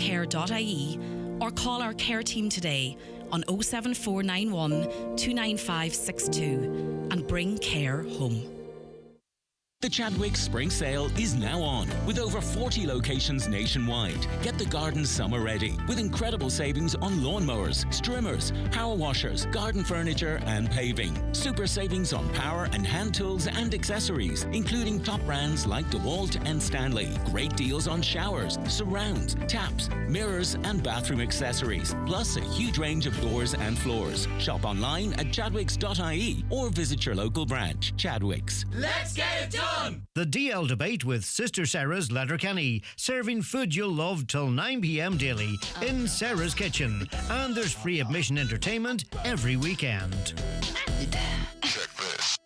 donegalcare.ie or call our care team today on 07491 29562 and bring care home. The Chadwicks Spring Sale is now on, with over 40 locations nationwide. Get the garden summer ready with incredible savings on lawnmowers, strimmers, power washers, garden furniture and paving. Super savings on power and hand tools and accessories, including top brands like DeWalt and Stanley. Great deals on showers, surrounds, taps, mirrors and bathroom accessories. Plus a huge range of doors and floors. Shop online at chadwicks.ie or visit your local branch. Chadwicks. Let's get it done! The DL Debate with Sister Sarah's Letterkenny, serving food you'll love till 9 p.m. daily in Sarah's Kitchen. And there's free admission entertainment every weekend. Check this.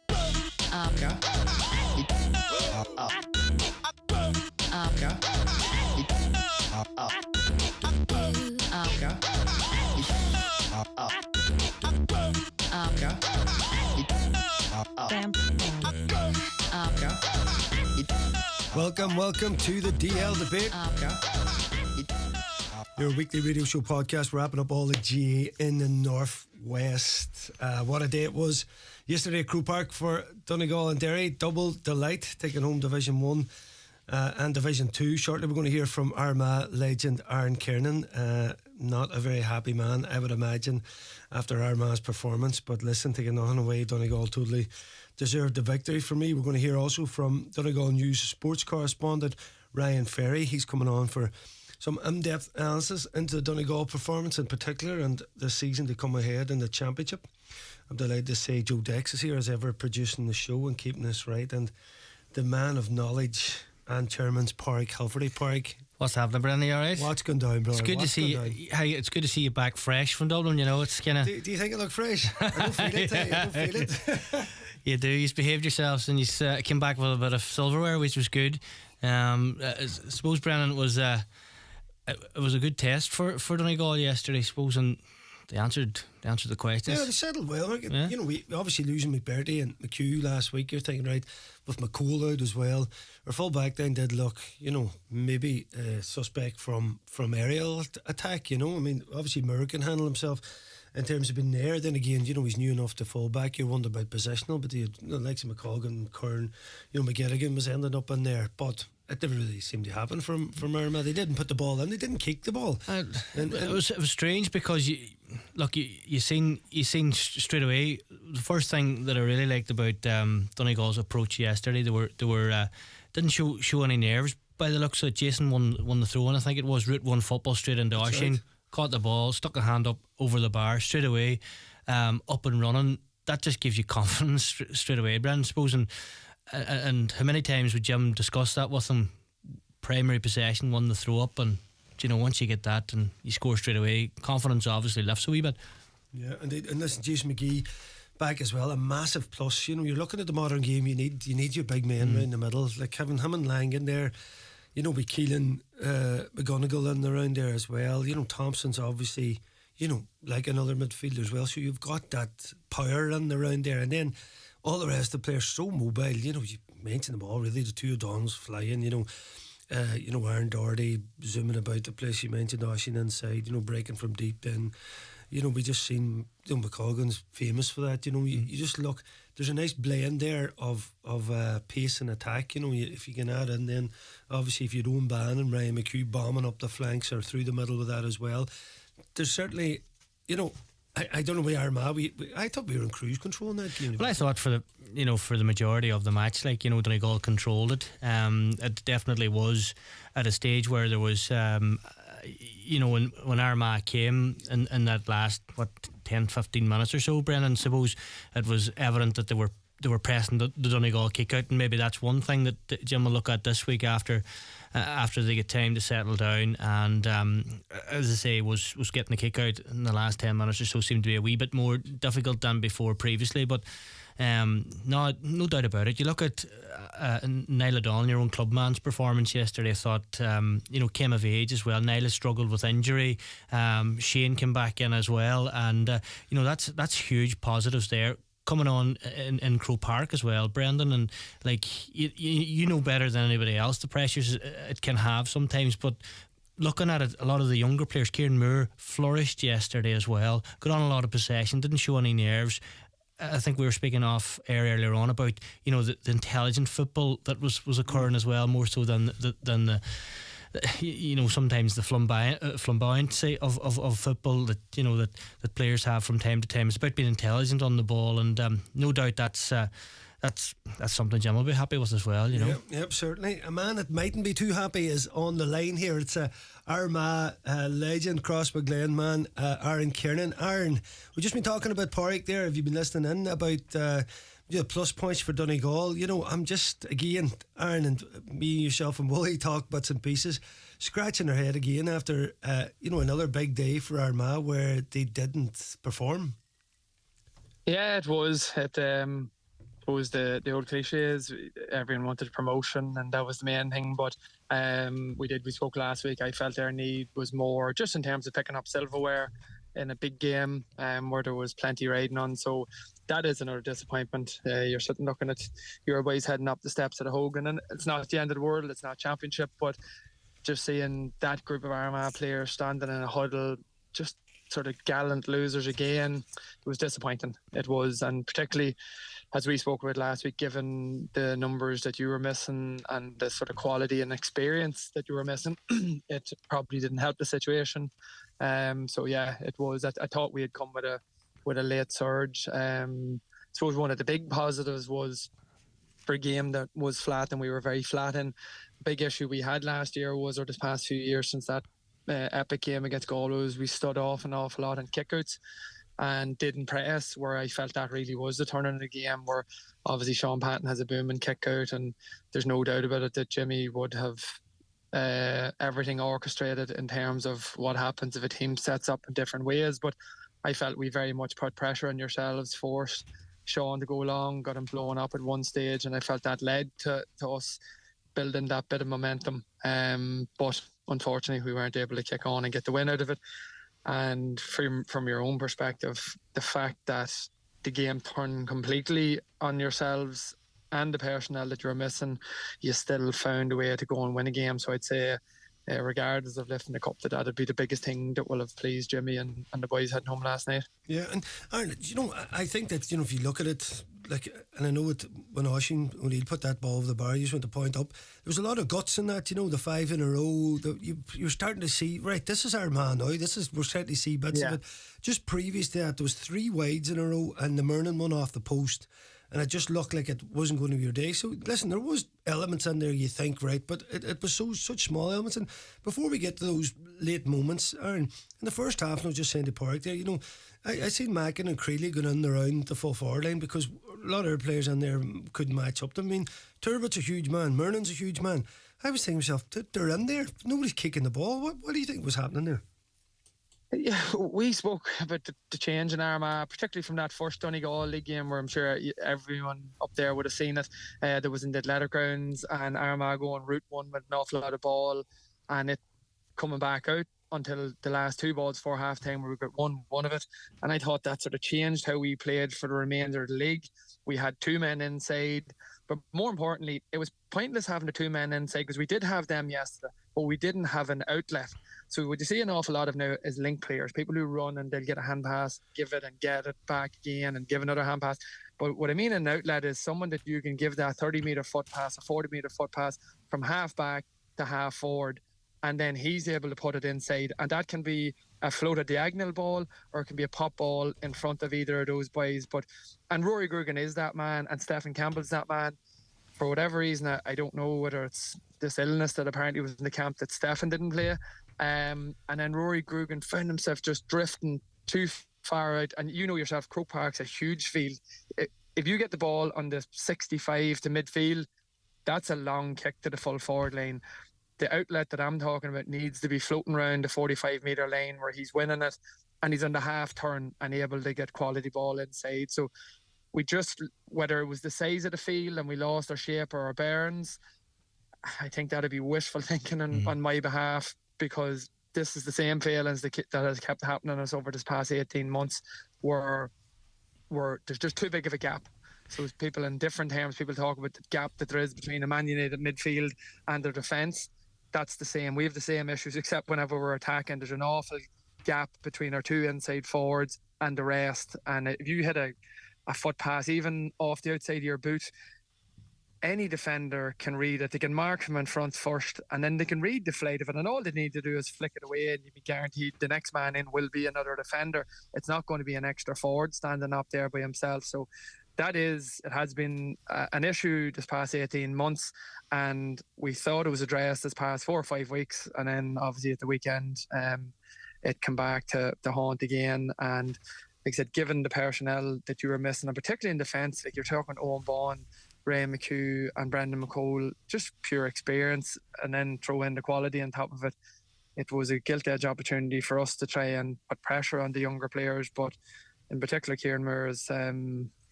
Welcome to the DL Debate. Your weekly radio show podcast, wrapping up all the GA in the Northwest. What a day it was yesterday at Crew Park for Donegal and Derry. Double delight, taking home Division 1 and Division 2. Shortly we're going to hear from Armagh legend Aaron Kiernan. Not a very happy man, I would imagine, after Armagh's performance. But listen, taking nothing away, Donegal totally deserved the victory for me. We're going to hear also from Donegal News sports correspondent Ryan Ferry. He's coming on for some in-depth analysis into the Donegal performance in particular and the season to come ahead in the championship. I'm delighted to say Joe Dex is here as ever, producing the show and keeping us right, and the man of knowledge and chairman's Pádraig Hilferty. Pádraig, what's happening, Brendan? You alright? What's going down, brother? It's good to see you. It's good to see you back fresh from Dublin. You know, it's kind of. Do you think it look fresh? I don't feel it. I don't feel it. You do. You've behaved yourselves and you came back with a bit of silverware, which was good. I suppose, Brendan, it was a good test for Donegal yesterday. I suppose, and they answered the questions. Yeah, they settled well. Yeah. You know, we obviously losing McBurdy and McHugh last week. You're thinking, right, with McCole out as well. Our full back then did look, you know, maybe suspect from aerial attack. You know, I mean, obviously Murray can handle himself in terms of being there. Then again, you know, he's new enough to fall back. You wonder about positional, but the likes of McColgan, Kern, you know, McGettigan was ending up in there, but it never really seemed to happen from Armagh. They didn't put the ball in. They didn't kick the ball. It was strange because you seen straight away. The first thing that I really liked about Donegal's approach yesterday, they were didn't show any nerves by the looks of it. Jason won the throw, and I think it was route one football straight into Oisin. Right. Caught the ball, stuck a hand up over the bar straight away, up and running. That just gives you confidence straight away, Brendan, I suppose. And how many times would Jim discuss that with him? Primary possession, won the throw up, and you know, once you get that and you score straight away, confidence obviously lifts a wee bit. Yeah, and listen, Jason McGee back as well, a massive plus. You know, you're looking at the modern game. You need your big men around the middle, like having him and Lang in there. You know, with Keelan, McGonigal in around there as well. You know, Thompson's obviously, you know, like another midfielder as well. So you've got that power in around there, and then all the rest of the players so mobile. You know, you mentioned them all really. The two Dons flying. You know, Aaron Doherty zooming about the place. You mentioned Oisin inside. You know, breaking from deep. Then, you know, we just seen, you know, McColgan's famous for that. You know, you just look. There's a nice blend there of pace and attack. You know, if you can add in, then obviously if you don't ban and Ryan McHugh bombing up the flanks or through the middle with that as well. There's certainly, you know, I don't know where Armagh. I thought we were in cruise control in that game. Well, I thought for the majority of the match, like, you know, Donegal controlled it. It definitely was at a stage where there was, you know, when Armagh came in that last 10-15 minutes or so, Brendan, suppose it was evident that they were pressing the Donegal kick out, and maybe that's one thing that Jim will look at this week after they get time to settle down. And as I say, was getting the kick out in the last 10 minutes or so seemed to be a wee bit more difficult than before previously, but no doubt about it. You look at Niall O'Donnell, your own clubman's performance yesterday. I thought, you know, came of age as well. Niall has struggled with injury. Shane came back in as well, and you know, that's huge positives there. Coming on in Croke Park as well, Brendan, and like you know better than anybody else the pressures it can have sometimes, but looking at it, a lot of the younger players, Kieran Moore flourished yesterday as well, got on a lot of possession, didn't show any nerves. I think we were speaking off air earlier on about, you know, the intelligent football that was occurring as well, more so than the you know, sometimes the flamboyancy of football that, you know, that players have from time to time. It's about being intelligent on the ball, and no doubt that's something Jim will be happy with as well, you know. Yep, certainly. A man that mightn't be too happy is on the line here. It's Armagh legend, Crossbaglen man, Aaron Kiernan. Aaron, we've just been talking about Porrick there. Have you been listening in about plus points for Donegal? You know, I'm just, again, Aaron and me, yourself and Wooly talk bits and pieces, scratching our head again after, you know, another big day for Armagh where they didn't perform. Yeah, it was. It was the old cliches. Everyone wanted promotion, and that was the main thing. But we spoke last week. I felt their need was more just in terms of picking up silverware in a big game where there was plenty riding on. So that is another disappointment. You're sitting looking at your boys heading up the steps of the Hogan, and it's not the end of the world. It's not championship, but just seeing that group of Armagh players standing in a huddle, just sort of gallant losers again, it was disappointing. It was, and particularly as we spoke about last week, given the numbers that you were missing and the sort of quality and experience that you were missing, it probably didn't help the situation. So yeah, it was. I thought we had come with a late surge. I suppose one of the big positives was for a game that was flat, and we were very flat in. Big issue we had last year was, or this past few years since that epic game against Galway, we stood off an awful lot in kickouts and didn't press, where I felt that really was the turn in the game, where obviously Sean Patton has a booming kick out, and there's no doubt about it that Jimmy would have everything orchestrated in terms of what happens if a team sets up in different ways. But I felt we very much put pressure on yourselves, forced Sean to go long, got him blown up at one stage, and I felt that led to us building that bit of momentum. But unfortunately we weren't able to kick on and get the win out of it. And from your own perspective, the fact that the game turned completely on yourselves and the personnel that you were missing, you still found a way to go and win a game. So I'd say, regardless of lifting the cup, that'd be the biggest thing that will have pleased Jimmy and the boys heading home last night. Yeah, and Aaron, you know, I think that, you know, if you look at it, like, and I know it when Oisin O'Neill put that ball over the bar, you just want to point up, there was a lot of guts in that, you know, the 5 in a row. You're starting to see, right, this is our man now. We're starting to see bits of it. Just previous to that, there was 3 wides in a row, and the Murnin one off the post, and it just looked like it wasn't going to be your day. So listen, there was elements in there you think, right, but it was such small elements. And before we get to those late moments, Aaron, in the first half, and I was just saying to Porrick there, you know, I seen Mackin and Creeley going in around the full forward line because a lot of their players in there couldn't match up to them. I mean, Turbott's a huge man, Murnin's a huge man. I was thinking to myself, they're in there, nobody's kicking the ball. What do you think was happening there? Yeah, we spoke about the change in Armagh, particularly from that first Donegal League game, where I'm sure everyone up there would have seen it. There was in the Athletic Grounds, and Armagh going route one with an awful lot of ball, and it coming back out until the last 2 balls for half time, where we got one of it. And I thought that sort of changed how we played for the remainder of the league. We had 2 men inside, but more importantly, it was pointless having the 2 men inside because we did have them yesterday, but we didn't have an outlet. So what you see an awful lot of now is link players, people who run and they'll get a hand pass, give it and get it back again and give another hand pass. But what I mean an outlet is someone that you can give that 30-metre foot pass, a 40-metre foot pass from half back to half forward, and then he's able to put it inside. And that can be a floated diagonal ball, or it can be a pop ball in front of either of those boys. And Rory Grugan is that man, and Stephen Campbell's that man. For whatever reason, I don't know whether it's this illness that apparently was in the camp that Stephen didn't play. And then Rory Grugan found himself just drifting too far out. And you know yourself, Croke Park's a huge field. If you get the ball on the 65 to midfield, that's a long kick to the full forward line. The outlet that I'm talking about needs to be floating around the 45-metre line where he's winning it, and he's on the half turn and able to get quality ball inside. So we just, whether it was the size of the field and we lost our shape or our bearings, I think that'd be wishful thinking on my behalf, because this is the same failings that has kept happening to us over this past 18 months where there's just too big of a gap. So people in different terms, people talk about the gap that there is between a Man United midfield and their defence. that's the same. We have the same issues, except whenever we're attacking, there's an awful gap between our two inside forwards and the rest. And if you hit a foot pass, even off the outside of your boot, any defender can read it. They can mark from in front first, and then they can read the flight of it, and all they need to do is flick it away, and you'll be guaranteed the next man in will be another defender. It's not going to be an extra forward standing up there by himself. So it has been an issue this past 18 months, and we thought it was addressed this past 4 or 5 weeks, and then obviously at the weekend it came back to haunt again. And like I said, given the personnel that you were missing, and particularly in defence, like you're talking Owen Baughan, Ray McHugh and Brendan McCole, just pure experience, and then throw in the quality on top of it. It was a gilt-edged opportunity for us to try and put pressure on the younger players, but in particular Kieran Moore,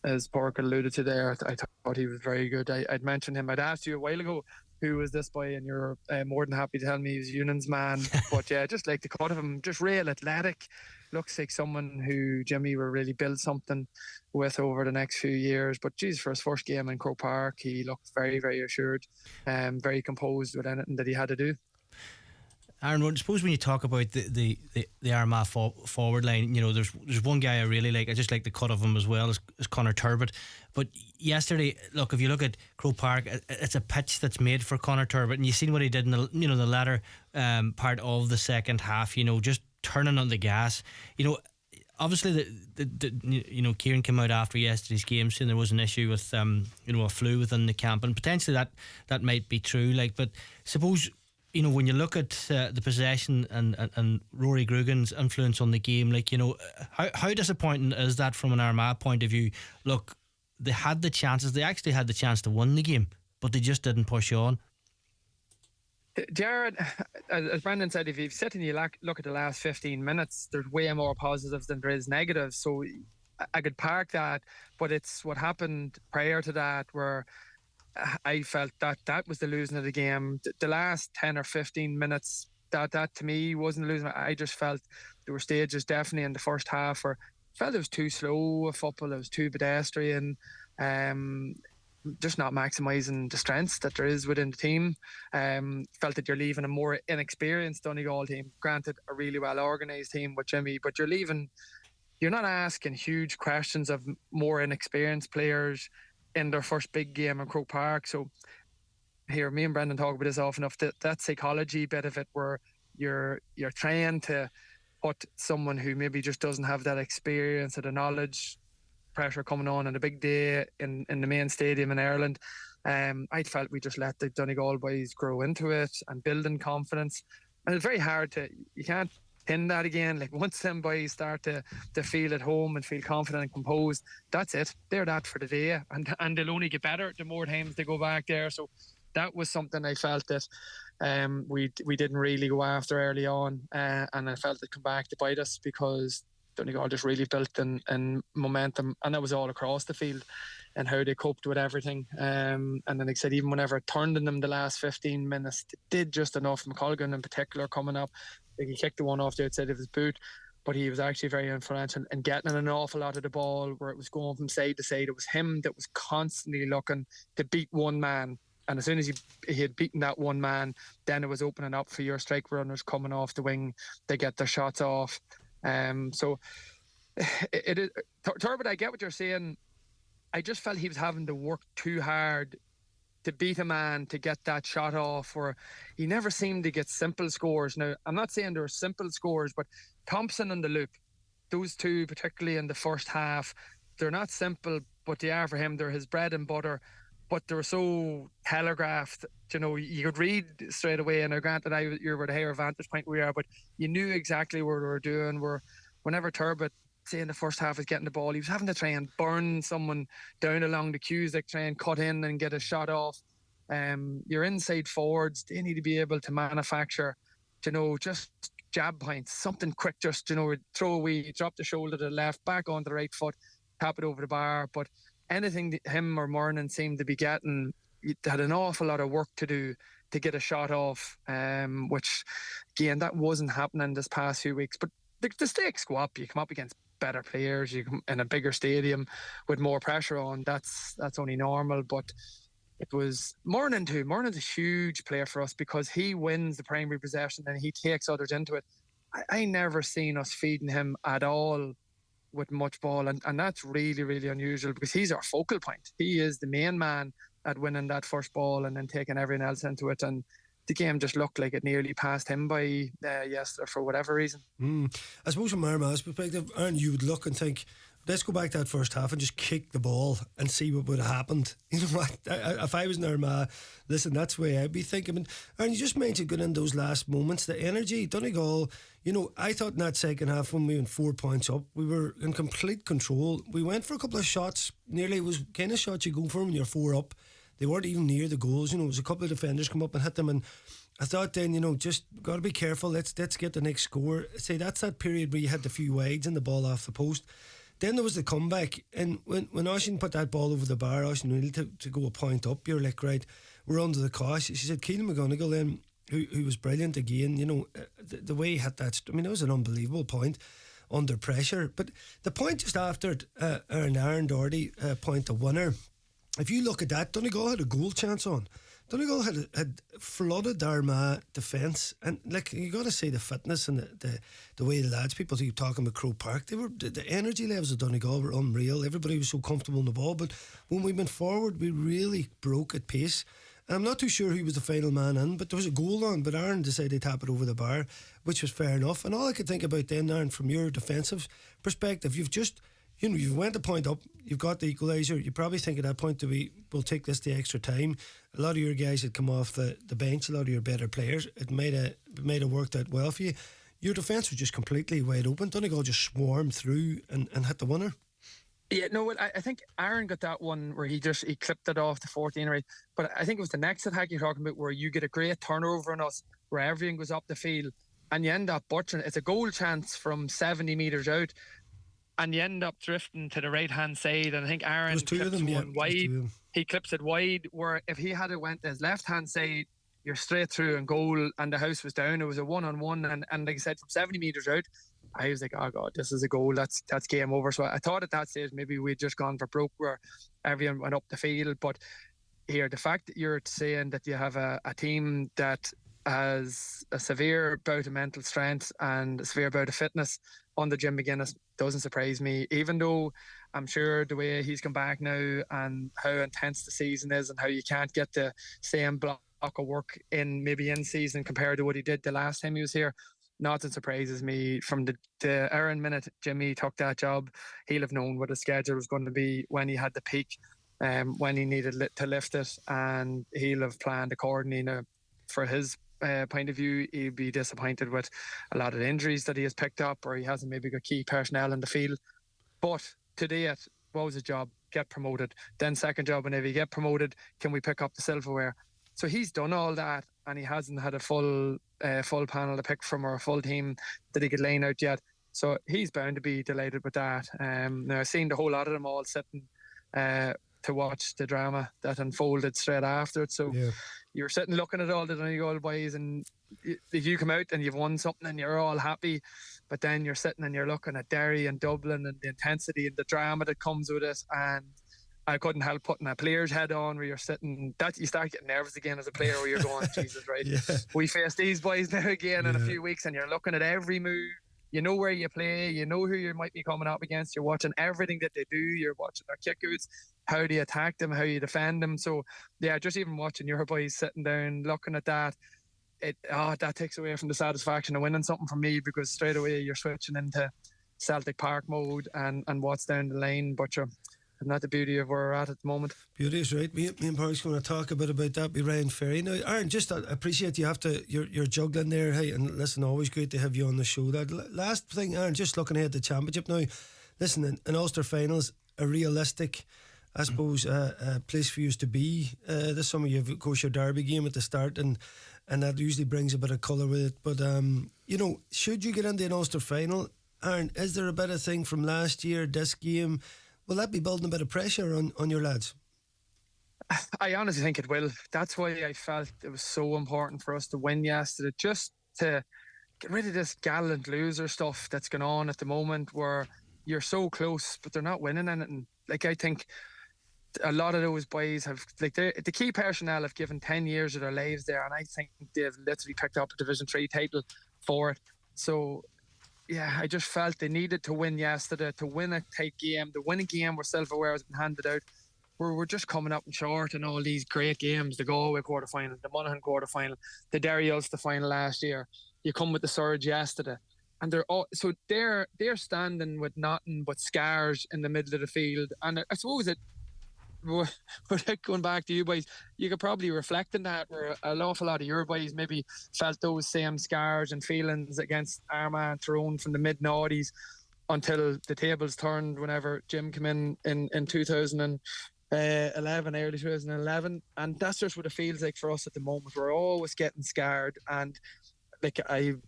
as Pork alluded to there, I thought he was very good. I'd mentioned him. I'd asked you a while ago who was this boy, and you're more than happy to tell me he's Union's man. But yeah, just like the cut of him, just real athletic. Looks like someone who Jimmy will really build something with over the next few years. But geez, for his first game in Croke Park, he looked very, very assured, very composed with anything that he had to do. Aaron, I suppose when you talk about the Armagh forward line, you know, there's one guy I really like. I just like the cut of him as well as Conor Turbot. But yesterday, look, if you look at Croke Park, it's a pitch that's made for Conor Turbot, and you've seen what he did in the latter part of the second half. You know, just turning on the gas. You know, obviously Kieran came out after yesterday's game saying there was an issue with a flu within the camp, and potentially that might be true. Like, but suppose, you know, when you look at the possession and Rory Grugan's influence on the game, like, you know, how disappointing is that from an Armagh point of view? Look, they had the chances. They actually had the chance to win the game, but they just didn't push on. Jared, as Brendan said, if you sit and you look at the last 15 minutes, there's way more positives than there is negatives. So I could park that, but it's what happened prior to that where I felt that was the losing of the game. The last 10 or 15 minutes, that to me wasn't the losing. I just felt there were stages definitely in the first half where I felt it was too slow a football, it was too pedestrian. Just not maximising the strengths that there is within the team. Felt that you're leaving a more inexperienced Donegal team, granted a really well organised team with Jimmy, but you're not asking huge questions of more inexperienced players in their first big game in Croke Park. So here, me and Brendan talk about this often enough, that psychology bit of it where you're trying to put someone who maybe just doesn't have that experience or the knowledge, pressure coming on a big day in the main stadium in Ireland. I felt we just let the Donegal boys grow into it and build in confidence. And it's very hard you can't pin that again. Like, once them boys start to feel at home and feel confident and composed, that's it. They're that for the day. And they'll only get better the more times they go back there. So that was something I felt that we didn't really go after early on. And I felt it come back to bite us because Donegal just really built in momentum, and that was all across the field and how they coped with everything. And then, like I said, even whenever it turned in them the last 15 minutes, they did just enough. McColgan in particular coming up, like, he kicked the one off the outside of his boot, but he was actually very influential in getting an awful lot of the ball where it was going from side to side. It was him that was constantly looking to beat one man. And as soon as he had beaten that one man, then it was opening up for your strike runners coming off the wing. They get their shots off. So it is Turbot, I get what you're saying. I just felt he was having to work too hard to beat a man to get that shot off, or he never seemed to get simple scores. Now, I'm not saying there were simple scores, but Thompson and the Luke, those two, particularly in the first half, they're not simple, but they are for him. They're his bread and butter, but they were so telegraphed. You know, you could read straight away. And granted, you were the higher vantage point we are, but you knew exactly what they were doing. Whenever Turbot, say in the first half, was getting the ball, he was having to try and burn someone down along the queues, like try and cut in and get a shot off. Your inside forwards, they need to be able to manufacture, just jab points, something quick, just, throw away, drop the shoulder to the left, back onto the right foot, tap it over the bar. But anything that him or Murnan seemed to be getting, he had an awful lot of work to do to get a shot off, which, again, that wasn't happening this past few weeks. But the stakes go up. You come up against better players, you come in a bigger stadium with more pressure on. That's only normal. But it was Moran's a huge player for us because he wins the primary possession and he takes others into it. I never seen us feeding him at all with much ball, and that's really, really unusual because he's our focal point. He is the main man at winning that first ball and then taking everyone else into it. And the game just looked like it nearly passed him by yesterday for whatever reason. I suppose from Armagh's perspective, Aaron, you would look and think, let's go back to that first half and just kick the ball and see what would have happened. You know what? If I was in Armagh, listen, that's the way I'd be thinking. And Aaron, you just mentioned going in those last moments, the energy, Donegal. I thought in that second half when we went 4 points up, we were in complete control. We went for a couple of shots, nearly it was kind of shots you go for when you're 4 up. They weren't even near the goals. It was a couple of defenders come up and hit them, and I thought then, just got to be careful. Let's get the next score. Say that's that period where you had the few wides and the ball off the post. Then there was the comeback, and when Oisín put that ball over the bar, Oisín needed to go a point up. You're like, right, we're under the cosh. She said Keelan McGonigal then, who was brilliant again. The way he hit that. That was an unbelievable point under pressure. But the point just after Aaron Doherty point the winner. If you look at that, Donegal had a goal chance on. Donegal had flooded the Armagh defence, and you got to say the fitness and the way the lads, people keep talking about Croke Park, the energy levels of Donegal were unreal. Everybody was so comfortable in the ball, but when we went forward, we really broke at pace. And I'm not too sure who was the final man in, but there was a goal on, but Aaron decided to tap it over the bar, which was fair enough. And all I could think about then, Aaron, from your defensive perspective, you've just, you've went a point up, you've got the equaliser. You probably think at that point that we'll take this the extra time. A lot of your guys had come off the bench, a lot of your better players. It might have worked out well for you. Your defence was just completely wide open. Donegal just swarmed through and hit the winner. Yeah, no, I think Aaron got that one where he clipped it off the 14 right. But I think it was the next attack you're talking about where you get a great turnover on us where everything goes up the field and you end up butchering. It's a goal chance from 70 metres out. And you end up drifting to the right hand side, and I think Aaron clips one wide. He clips it wide. Where if he had it went to his left hand side, you're straight through and goal, and the house was down. It was a 1-on-1, and like I said, from 70 metres out, I was like, oh god, this is a goal. That's game over. So I thought at that stage maybe we'd just gone for broke, where everyone went up the field. But here, the fact that you're saying that you have a team that has a severe bout of mental strength and a severe bout of fitness on the Jim McGuinness doesn't surprise me, even though I'm sure the way he's come back now and how intense the season is and how you can't get the same block of work in season compared to what he did the last time he was here. Nothing surprises me. From the Aaron minute Jimmy took that job, he'll have known what his schedule was going to be when he had the peak, when he needed to lift it, and he'll have planned accordingly. Now, for his point of view, he'd be disappointed with a lot of the injuries that he has picked up, or he hasn't maybe got key personnel in the field. But today, what was his job? Get promoted. Then second job, and if you get promoted, can we pick up the silverware? So he's done all that, and he hasn't had a full panel to pick from or a full team that he could line out yet. So he's bound to be delighted with that. Now I've seen the whole lot of them all sitting to watch the drama that unfolded straight after it. So you're sitting looking at all the Donegal boys, and you come out and you've won something and you're all happy, but then you're sitting and you're looking at Derry and Dublin and the intensity and the drama that comes with it. And I couldn't help putting a player's head on where you're sitting, that you start getting nervous again as a player, where you're going, Jesus, right, we face these boys now again in a few weeks, and you're looking at every move. You know where you play, you know who you might be coming up against, you're watching everything that they do, you're watching their kick-outs, how do you attack them, how you defend them. So yeah, just even watching your boys sitting down looking at that, that takes away from the satisfaction of winning something for me, because straight away you're switching into Celtic Park mode and what's down the line. But isn't that the beauty of where we're at the moment? Beauty is right. Me and Park's going to talk a bit about that with Ryan Ferry. Now, Aaron, just I appreciate you're juggling there. Hey, and listen, always great to have you on the show. That last thing, Aaron, just looking ahead at the championship now. Listen, in Ulster finals, a realistic, I suppose, place for you to be this summer. You have, of course, your derby game at the start, and that usually brings a bit of colour with it. But should you get into an Ulster final, Aaron, is there a better thing from last year, this game? Will that be building a bit of pressure on your lads? I honestly think it will. That's why I felt it was so important for us to win yesterday, just to get rid of this gallant loser stuff that's going on at the moment, where you're so close but they're not winning anything. Like, I think a lot of those boys have, like, the key personnel have given 10 years of their lives there, and I think they've literally picked up a Division 3 title for it. So yeah, I just felt they needed to win yesterday, to win a tight game, to win a game where self-aware has been handed out. We're just coming up short in all these great games. The Galway quarter-final, the Monaghan quarter-final, the Derry Ulster final last year. You come with the surge yesterday, and they're standing with nothing but scars in the middle of the field. And I suppose it, without going back to you boys, you could probably reflect on that, where an awful lot of your boys maybe felt those same scars and feelings against Armagh and Tyrone from the mid-noughties until the tables turned whenever Jim came in 2011, early 2011. And that's just what it feels like for us at the moment. We're always getting scarred, and like I'll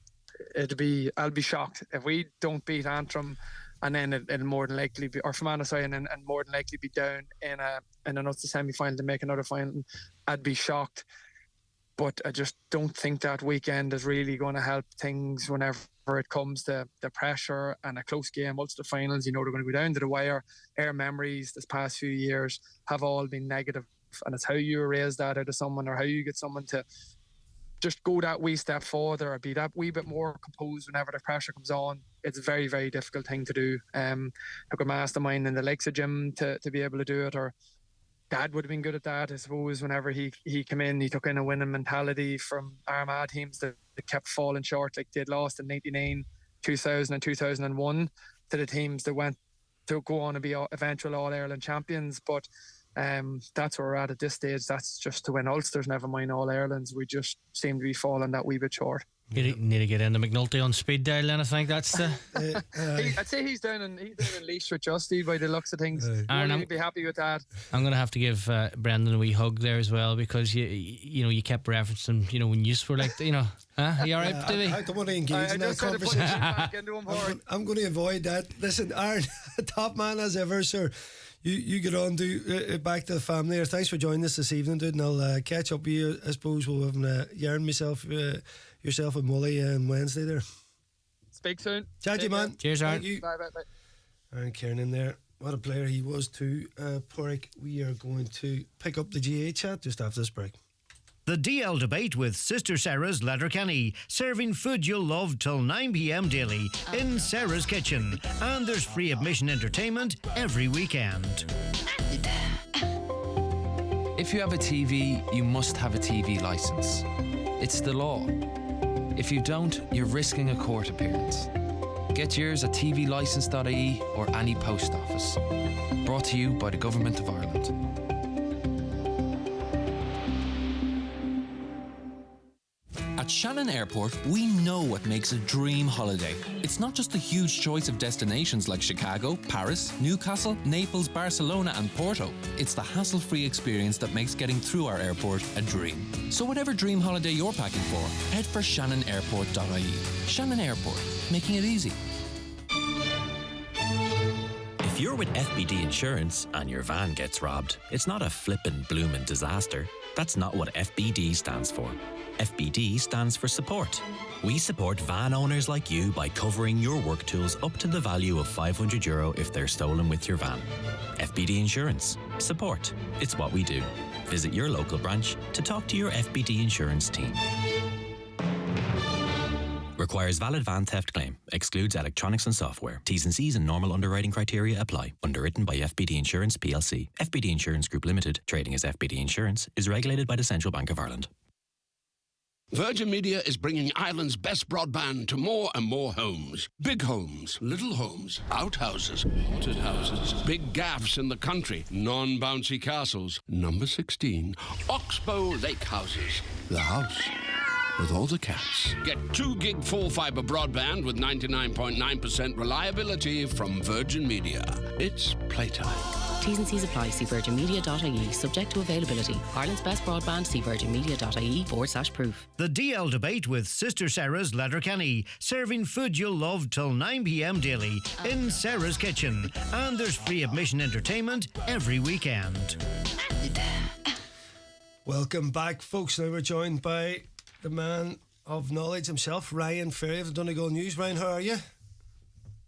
be shocked if we don't beat Antrim, and then it'll more than likely be, or Fermanagh, sorry, and more than likely be down in an Ulster semi-final to make another final. I'd be shocked, but I just don't think that weekend is really going to help things whenever it comes to the pressure and a close game. Ulster finals, you know, they're going to go down to the wire. Our memories this past few years have all been negative, and it's how you erase that out of someone, or how you get someone to just go that wee step further, or be that wee bit more composed whenever the pressure comes on. It's a very, very difficult thing to do. Like a mastermind and the likes of Jim to be able to do it, or Dad would have been good at that, I suppose. Whenever he came in, he took in a winning mentality from Armagh teams that kept falling short, like they'd lost in 99, 2000 and 2001 to the teams that went to go on and be eventual All-Ireland champions. But that's where we're at this stage. That's just to win Ulsters, never mind All-Irelands. We just seem to be falling that wee bit short. Need to get into McNulty on speed dial, then I think that's the. I'd say he's down in Laois with Justy by the looks of things. I'd be happy with that. I'm going to have to give Brendan a wee hug there as well, because you kept referencing, when you were like, are you all right, Davey? I don't want to engage in that conversation. I'm going to avoid that. Listen, Aaron, top man as ever, sir. You get on to back to the family. Thanks for joining us this evening, dude, and I'll catch up with you. I suppose we'll have yarn myself, yourself and Molly on Wednesday there. Speak soon. Chat to you, man. Cheers, Aaron. Bye. Aaron Kiernan there. What a player he was too. Porrick, we are going to pick up the GA chat just after this break. The DL debate with Sister Sarah's Letterkenny, serving food you'll love till 9 p.m. daily in Sarah's Kitchen. And there's free admission entertainment every weekend. If you have a TV, you must have a TV licence. It's the law. If you don't, you're risking a court appearance. Get yours at tvlicence.ie or any post office. Brought to you by the Government of Ireland. At Shannon Airport, we know what makes a dream holiday. It's not just the huge choice of destinations like Chicago, Paris, Newcastle, Naples, Barcelona and Porto. It's the hassle-free experience that makes getting through our airport a dream. So whatever dream holiday you're packing for, head for shannonairport.ie. Shannon Airport, making it easy. If you're with FBD Insurance and your van gets robbed, it's not a flippin' bloomin' disaster. That's not what FBD stands for. FBD stands for support. We support van owners like you by covering your work tools up to the value of €500 if they're stolen with your van. FBD Insurance. Support. It's what we do. Visit your local branch to talk to your FBD Insurance team. Requires valid van theft claim. Excludes electronics and software. T's and C's and normal underwriting criteria apply. Underwritten by FBD Insurance plc. FBD Insurance Group Limited, trading as FBD Insurance, is regulated by the Central Bank of Ireland. Virgin Media is bringing Ireland's best broadband to more and more homes. Big homes, little homes, outhouses, haunted houses, big gaffs in the country, non-bouncy castles. Number 16, Oxbow Lake Houses. The house with all the cats. Get 2 gig full fibre broadband with 99.9% reliability from Virgin Media. It's playtime. T's and C's apply. See virginmedia.ie. Subject to availability. Ireland's best broadband. See virginmedia.ie/proof. The DL debate with Sister Sarah's Letterkenny, serving food you'll love till 9 p.m. daily in Sarah's Kitchen. And there's free admission entertainment every weekend. Welcome back, folks. Now we're joined by the man of knowledge himself, Ryan Ferry of the Donegal News. Ryan, how are you?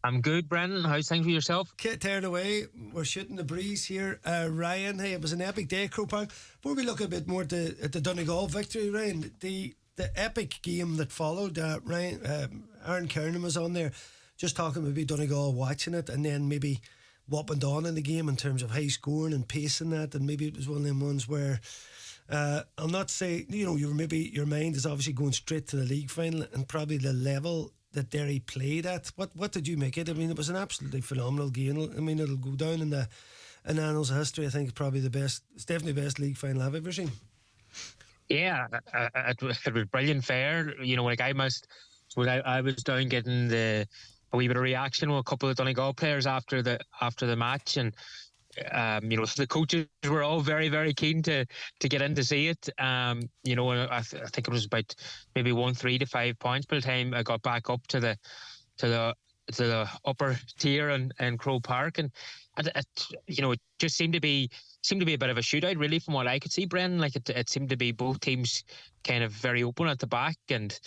I'm good, Brendan. How's things with yourself? Tearing away. We're shooting the breeze here. Ryan, hey, it was an epic day at Croke Park. Before we look a bit more at the Donegal victory, Ryan, the epic game that followed, Aaron Kernan was on there just talking maybe Donegal watching it, and then maybe what went on in the game in terms of high scoring and pace and that, and maybe it was one of them ones where I'll not say, your mind is obviously going straight to the league final and probably the level that Derry played at. What did you make it? I mean, it was an absolutely phenomenal game. I mean, it'll go down in the annals of history. I think it's probably the best. It's definitely the best league final I've ever seen. Yeah, it was brilliant fair. Like I was down getting a wee bit of reaction with a couple of Donegal players after the match, and the coaches were all very, very keen to get in to see it. I think it was about maybe 3 to 5 points by the time I got back up to the upper tier in Croke Park, and it just seemed to be a bit of a shootout, really, from what I could see, Brendan. Like it seemed to be both teams kind of very open at the back, and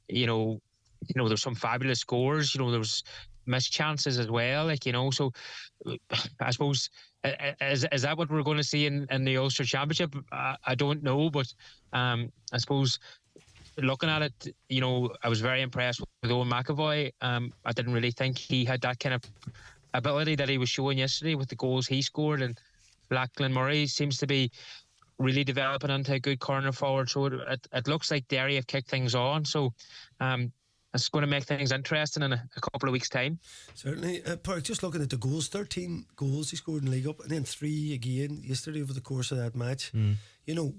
there's some fabulous scores. There was missed chances as well. So I suppose, is that what we're going to see in the Ulster Championship? I don't know, but I suppose looking at it, I was very impressed with Owen McAvoy. I didn't really think he had that kind of ability that he was showing yesterday with the goals he scored, and Lachlan Murray seems to be really developing into a good corner forward. So it looks like Derry have kicked things on. So it's going to make things interesting in a couple of weeks' time. Certainly. Park, just looking at the goals, 13 goals he scored in the League Up, and then 3 again yesterday over the course of that match.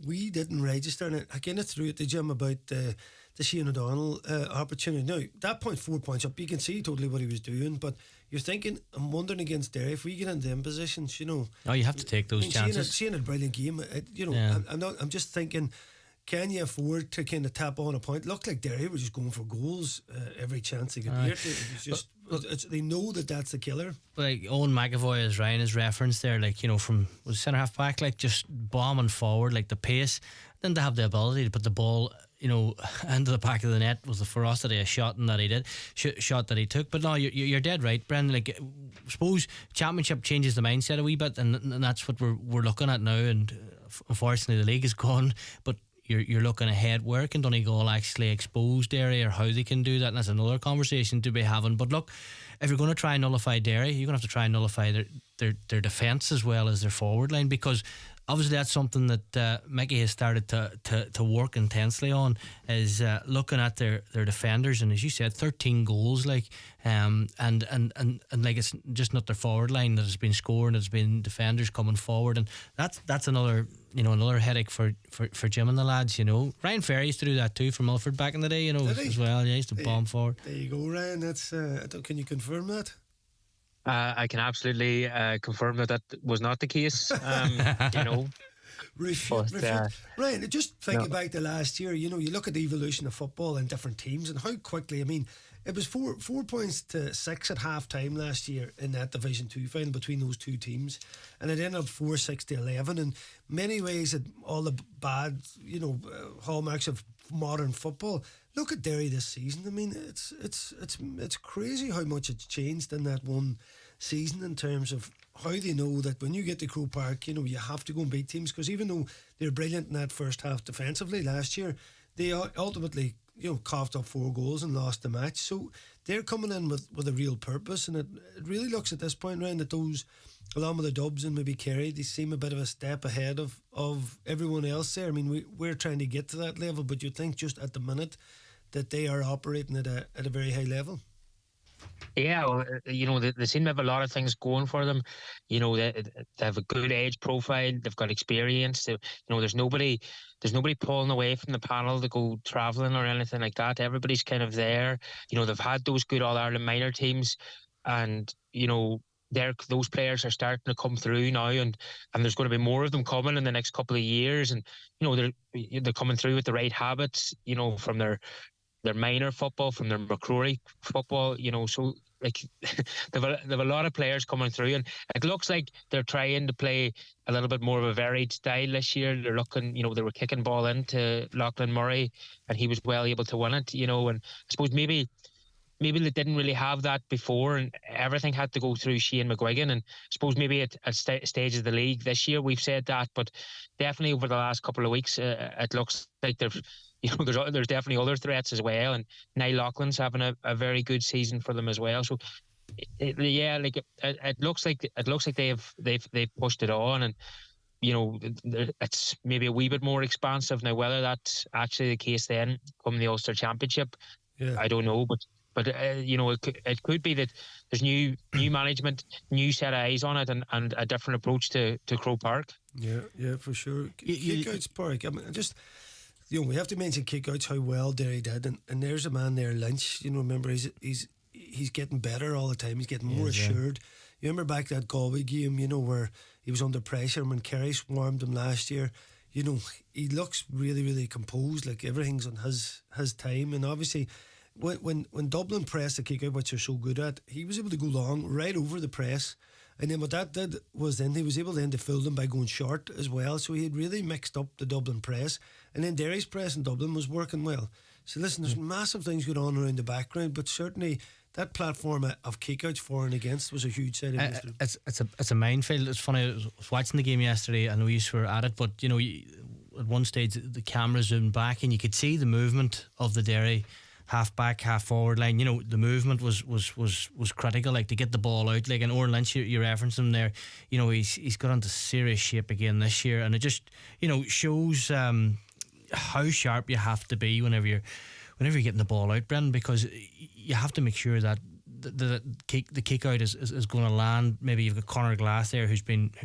We didn't register, and again, it threw at the gym about the Shane O'Donnell opportunity. Now, that point, 4 points up, you can see totally what he was doing, but you're thinking, I'm wondering against Derry, if we get into them positions, Oh, you have to take those chances. Shane had a brilliant game. I'm just thinking, can you afford to kind of tap on a point? Looked like Derry were just going for goals every chance they could get. It was just, they know that's the killer. Like Owen McAvoy, as Ryan has referenced there, from was centre half back, just bombing forward, the pace, then to have the ability to put the ball, into the back of the net was the ferocity of shot that he did, shot that he took. But no, you're dead right, Brendan. I suppose Championship changes the mindset a wee bit, and that's what we're looking at now. And unfortunately, the league is gone, but you're looking ahead. Where can Donegal actually expose Derry, or how they can do that? And that's another conversation to be having. But look, if you're going to try and nullify Derry, you're going to have to try and nullify their defence as well as their forward line, because obviously that's something that Mickey has started to work intensely on, is looking at their defenders. And as you said, 13 goals, and it's just not their forward line that has been scoring, it's been defenders coming forward, and that's another headache for Jim and the lads. Ryan Ferry used to do that too for Milford back in the day, as well. Yeah, he used to bomb forward. There you go, Ryan. That's can you confirm that? I can absolutely confirm that was not the case. Ryan, just thinking back to last year, you look at the evolution of football in different teams and how quickly, it was 4 points to 6 at half time last year in that Division 2 final between those two teams, and it ended up 4-6 to 11. In many ways, all the bad, hallmarks of modern football. Look at Derry this season. It's crazy how much it's changed in that one season in terms of how they know that when you get to Croke Park, you have to go and beat teams, because even though they're brilliant in that first half defensively last year, they ultimately coughed up 4 goals and lost the match. So they're coming in with a real purpose, and it really looks at this point, Ryan, that those, along with the Dubs and maybe Kerry, they seem a bit of a step ahead of everyone else there. We're trying to get to that level, but you think just at the minute that they are operating at a very high level. Yeah, well, they seem to have a lot of things going for them. They have a good age profile. They've got experience. There's nobody pulling away from the panel to go travelling or anything like that. Everybody's kind of there. They've had those good All-Ireland minor teams, and those players are starting to come through now, and there's going to be more of them coming in the next couple of years. And they're coming through with the right habits, from their minor football, from their McCrory football, so they've a lot of players coming through, and it looks like they're trying to play a little bit more of a varied style this year. They're looking, they were kicking ball into Lachlan Murray, and he was well able to win it, and I suppose maybe maybe they didn't really have that before, and everything had to go through Shane McGuigan. And I suppose maybe at stages of the league this year we've said that, but definitely over the last couple of weeks, it looks like there's definitely other threats as well. And Niall Loughlin's having a very good season for them as well. So it looks like they've pushed it on, and it's maybe a wee bit more expansive now. Whether that's actually the case then come the Ulster Championship, I don't know, but it could be that there's new management, new set of eyes on it, and a different approach to Croke Park. Yeah, for sure. Kickouts Park. I mean, we have to mention kickouts, how well Derry did, and there's a man there, Lynch. Remember he's getting better all the time. He's getting more assured. You remember back that Galway game, where he was under pressure when Kerry swarmed him last year. He looks really, really composed, like everything's on his time. And obviously, when Dublin pressed the kick out, which they're so good at, he was able to go long right over the press. And then what that did was then he was able then to fool them by going short as well. So he had really mixed up the Dublin press. And then Derry's press in Dublin was working well. So listen, there's massive things going on around the background, but certainly that platform of kickouts for and against was a huge side of history. It's a minefield. It's funny, I was watching the game yesterday and we were at it, but at one stage the camera zoomed back and you could see the movement of the Derry half back, half forward line. The movement was critical, like to get the ball out. Like, and Oren Lynch, you referenced him there. He's got into serious shape again this year, and it just shows how sharp you have to be whenever you're getting the ball out, Brendan, because you have to make sure that the kick out is going to land. Maybe you've got Conor Glass there who's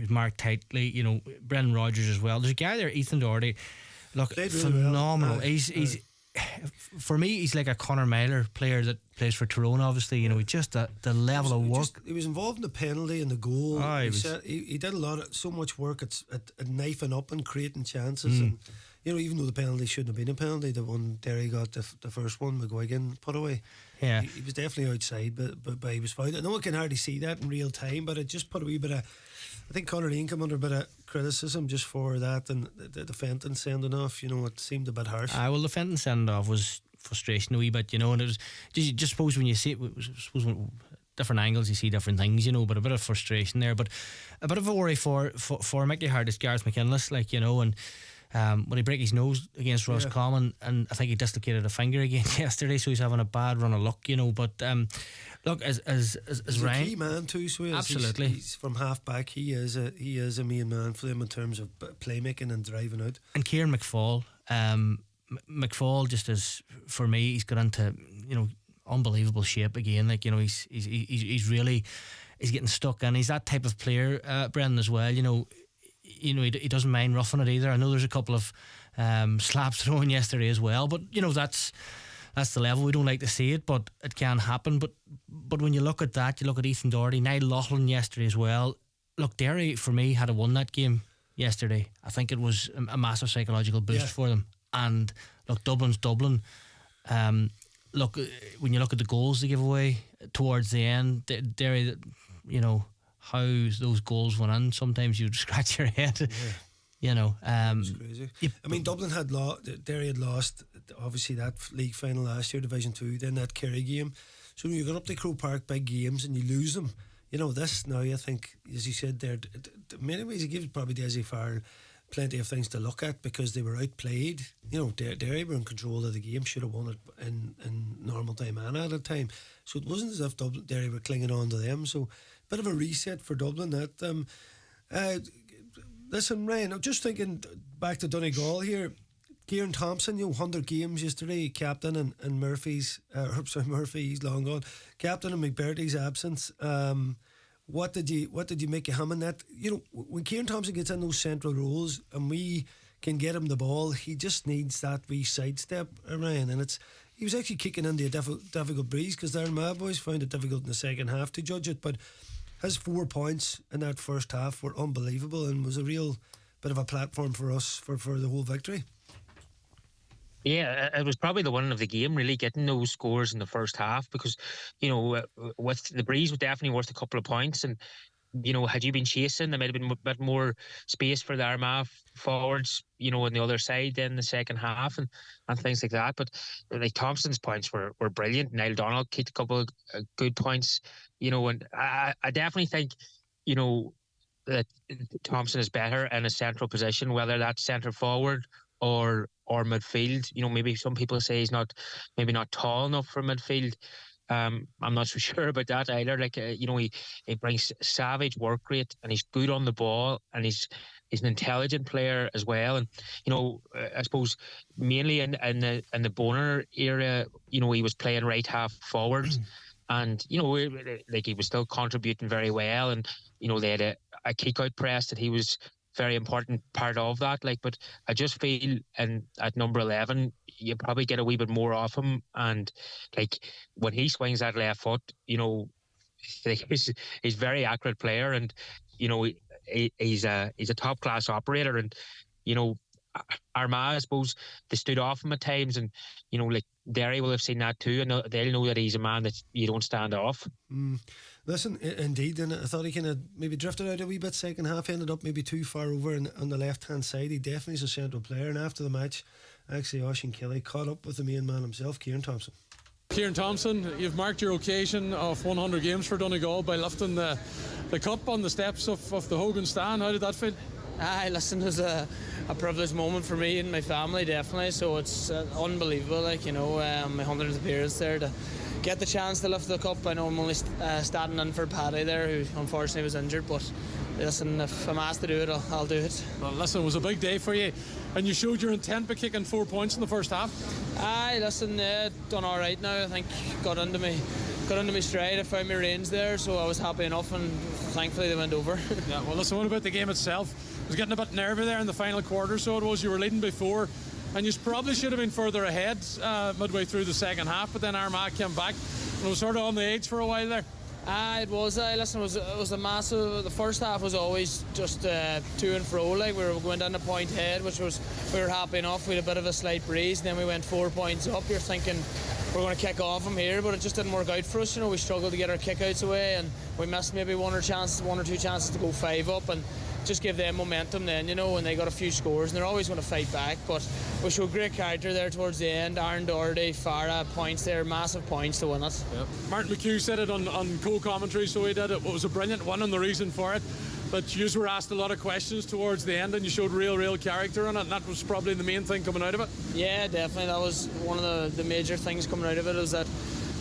marked tightly. Brendan Rodgers as well. There's a guy there, Ethan Doherty. Look, phenomenal. Well. He's for me, he's like a Conor Meyler player that plays for Tyrone. Obviously, just the level of work. He was involved in the penalty and the goal. He did so much work at knifing up and creating chances. And even though the penalty shouldn't have been a penalty, the one Derry got, the first one, McGuigan put away. Yeah, he was definitely outside, but he was fouled. I know I can hardly see that in real time, but it just put a wee bit of. I think Conor Dean came under a bit of criticism just for that, and the Fenton sending off. It seemed a bit harsh. Well, the Fenton sending off was frustration a wee bit, and it was just suppose when you see it, when different angles you see different things, but a bit of frustration there, but a bit of a worry for Mickey Hart is Gareth McKinless, and when he broke his nose against Roscommon, and I think he dislocated a finger again yesterday, so he's having a bad run of luck, but look, as he's Ryan, a key man too, so absolutely, he's from half back. He is a main man for them in terms of playmaking and driving out. And Kieran McFall, McFall just as for me, he's got into unbelievable shape again. He's really getting stuck in. He's that type of player, Brendan, as well. He doesn't mind roughing it either. I know there's a couple of slaps thrown yesterday as well, but that's the level. We don't like to see it, but it can happen. But when you look at that, you look at Ethan Doherty, Niall Loughlin yesterday as well. Look, Derry for me had won that game yesterday. I think it was a massive psychological boost for them. And look, Dublin's Dublin. Look, when you look at the goals they give away towards the end, Derry, how those goals went in, sometimes you'd scratch your head. It's crazy. I mean, Dublin Derry had lost obviously that league final last year, Division 2, then that Kerry game. So when you go up to Croke Park, big games, and you lose them, this now, I think, as you said there, in many ways it gives probably Dessie Farrell plenty of things to look at because they were outplayed. Derry were in control of the game, should have won it in normal time and at a time. So it wasn't as if Derry were clinging on to them. So bit of a reset for Dublin. Listen, Ryan, I'm just thinking back to Donegal here. Kieran Thompson, 100 games yesterday, captain, and Murphy's Murphy's long gone, captain in McBurdy's absence. What did you make of him in that? When Kieran Thompson gets in those central roles and we can get him the ball, he just needs that wee sidestep, Ryan. And he was actually kicking into a difficult breeze because Darren Mabboys found it difficult in the second half to judge it, but his 4 points in that first half were unbelievable and was a real bit of a platform for us for the whole victory. Yeah, it was probably the winning of the game, really, getting those scores in the first half because, with the breeze was definitely worth a couple of points. And had you been chasing, there might have been a bit more space for the Armagh forwards, on the other side then the second half and things like that. But like Thompson's points were brilliant. Niall Donald kicked a couple of good points, and I definitely think, that Thompson is better in a central position, whether that's centre forward or midfield. Maybe some people say he's maybe not tall enough for midfield. I'm not so sure about that either. Like, he brings savage work rate, and he's good on the ball, and he's an intelligent player as well. And I suppose mainly in the Bonner era, he was playing right half forward, and like he was still contributing very well. And they had a kick out press that he was very important part of that. Like, but I just feel at number 11, you probably get a wee bit more off him, and like when he swings that left foot, he's a very accurate player, and he's a top class operator, and Armagh, I suppose, they stood off him at times, and like Derry will have seen that too, and they'll know that he's a man that you don't stand off. Listen, indeed, and I thought he kind of maybe drifted out a wee bit second half, ended up maybe too far over on the left hand side. He definitely is a central player, and after the match, actually Oisín Kelly caught up with the main man himself, Kieran Thompson. Kieran Thompson, you've marked your occasion of 100 games for Donegal by lifting the cup on the steps of the Hogan stand. How did that feel? Listen, it was a privileged moment for me and my family, definitely. So it's unbelievable, my 100th appearance there, to get the chance to lift the cup. I know I'm only standing in for Paddy there, who unfortunately was injured, but listen, if I'm asked to do it, I'll do it. Well, listen, it was a big day for you, and you showed your intent by kicking 4 points in the first half. Done all right now. I think got into my stride. I found my range there, so I was happy enough, and thankfully they went over. Yeah, well, listen, what about the game itself? It was getting a bit nervy there in the final quarter, so it was. You were leading before, and you probably should have been further ahead midway through the second half, but then Armagh came back, and it was sort of on the edge for a while there. It was. Listen, it was a massive. The first half was always just to and fro. Like, we were going down the point head, we were happy enough. We had a bit of a slight breeze. Then we went 4 points up. You're thinking we're going to kick off from here, but it just didn't work out for us. We struggled to get our kickouts away, and we missed maybe one or two chances to go 5 up, and just give them momentum then, and they got a few scores, and they're always going to fight back. But we showed great character there towards the end. Aaron Doherty, Farah, points there, massive points to win it. Yep. Martin McHugh said it on co-commentary, so he did it. It was a brilliant one, and the reason for it. But you were asked a lot of questions towards the end, and you showed real character in it, and that was probably the main thing coming out of it. Yeah, definitely. That was one of the major things coming out of it, is that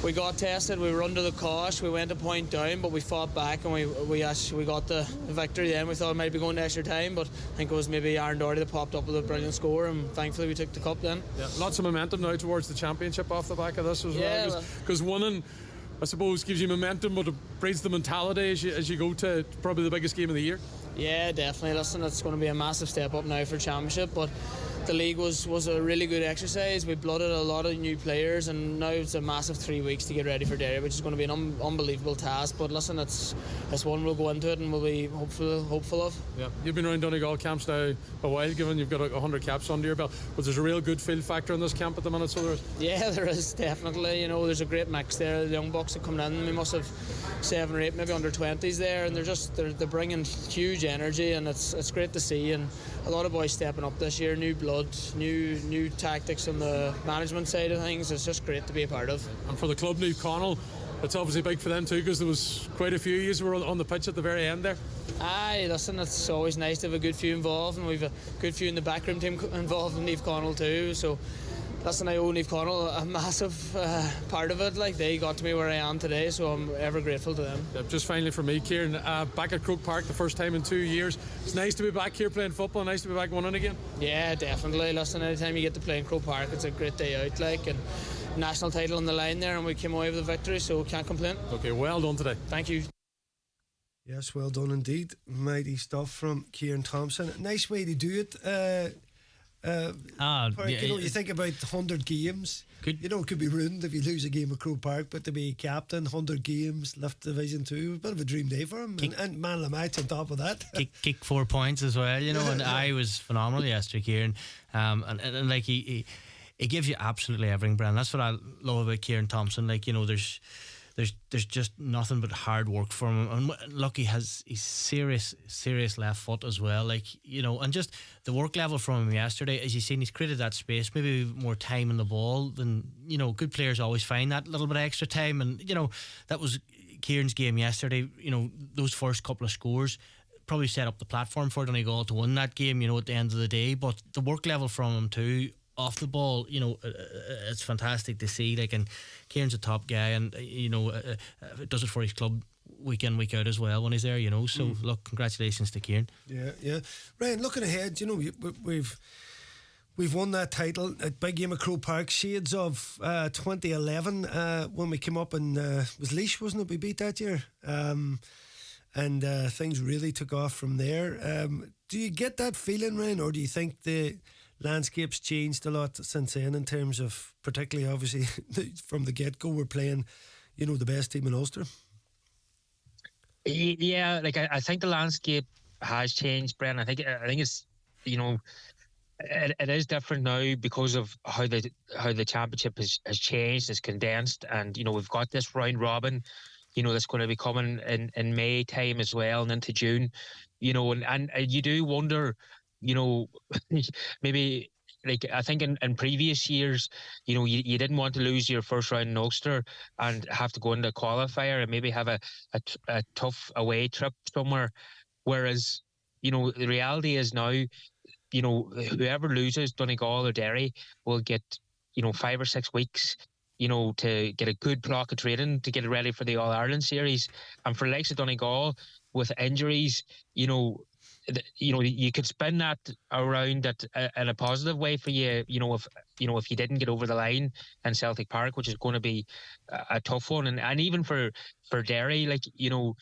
we got tested, we were under the cosh, we went a point down, but we fought back, and we got the victory then. We thought it might be going to extra time, but I think it was maybe Aaron Doherty that popped up with a brilliant score, and thankfully we took the cup then. Yeah, lots of momentum now towards the championship off the back of this as well, because winning, I suppose, gives you momentum, but it breeds the mentality as you go to probably the biggest game of the year. Yeah, definitely. Listen, it's going to be a massive step up now for championship, but the league was a really good exercise. We blooded a lot of new players, and now it's a massive 3 weeks to get ready for Derry, which is going to be an unbelievable task. But listen, it's one we'll go into it and we'll be hopeful of. Yeah, you've been around Donegal camps now a while, given you've got 100 caps under your belt, but there's a real good feel factor in this camp at the minute, so there is. Yeah, there is, definitely. There's a great mix there. The young bucks are coming in. We must have 7 or 8 maybe under 20s there, and they're bringing huge energy, and it's great to see. And a lot of boys stepping up this year, new blood, new tactics on the management side of things. It's just great to be a part of. And for the club, Neve Connell, it's obviously big for them too, because there was quite a few years were on the pitch at the very end there. Listen, it's always nice to have a good few involved, and we've a good few in the backroom team involved in Neve Connell too. So listen, I owe Neve Connell a massive part of it. Like, they got to me where I am today, so I'm ever grateful to them. Yeah, just finally for me, Kieran, back at Croke Park the first time in 2 years. It's nice to be back here playing football, nice to be back winning again. Yeah, definitely. Listen, anytime you get to play in Croke Park, it's a great day out, and national title on the line there, and we came away with a victory, so can't complain. Okay, well done today. Thank you. Yes, well done indeed. Mighty stuff from Kieran Thompson. Nice way to do it. You think about 100 games. It could be ruined if you lose a game at Croke Park, but to be captain, 100 games, lift Division 2, a bit of a dream day for him. And man of the match on top of that. Kick 4 points as well, and I was phenomenal yesterday, Kieran. And like he gives you absolutely everything, Brian. That's what I love about Kieran Thompson. Like, there's there's just nothing but hard work for him. And look, he's serious left foot as well. Like, you know, and just the work level from him yesterday, as you seen, he's created that space, maybe more time in the ball than, you know, good players always find that little bit of extra time. And, you know, that was Kieran's game yesterday. You know, those first couple of scores probably set up the platform for Donegal to win that game, you know, at the end of the day. But the work level from him too, off the ball, you know, it's fantastic to see. Like, and Kieran's a top guy, and you know, does it for his club week in, week out as well when he's there, you know. So look, congratulations to Kieran. Yeah. Ryan, looking ahead, you know, we've won that title at Big Game of Croke Park, shades of 2011 when we came up and was Laois, wasn't it? We beat that year. And things really took off from there. Do you get that feeling, Ryan, or do you think the landscape's changed a lot since then in terms of, particularly obviously from the get-go, we're playing, you know, the best team in Ulster? Yeah, like I think the landscape has changed, Brendan. I think it's, you know, it is different now because of how the championship has changed, it's condensed, and you know, we've got this round robin, you know, that's going to be coming in May time as well and into June, you know, and you do wonder, you know, maybe, like, I think in previous years, you know, you didn't want to lose your first round in Ulster and have to go into a qualifier and maybe have a tough away trip somewhere. Whereas, you know, the reality is now, you know, whoever loses, Donegal or Derry, will get, you know, 5 or 6 weeks, you know, to get a good block of training to get it ready for the All-Ireland series. And for the likes of Donegal, with injuries, you know, you could spin that around that in a positive way for you. You know, if you didn't get over the line in Celtic Park, which is going to be a tough one, and even for Derry, like, you know,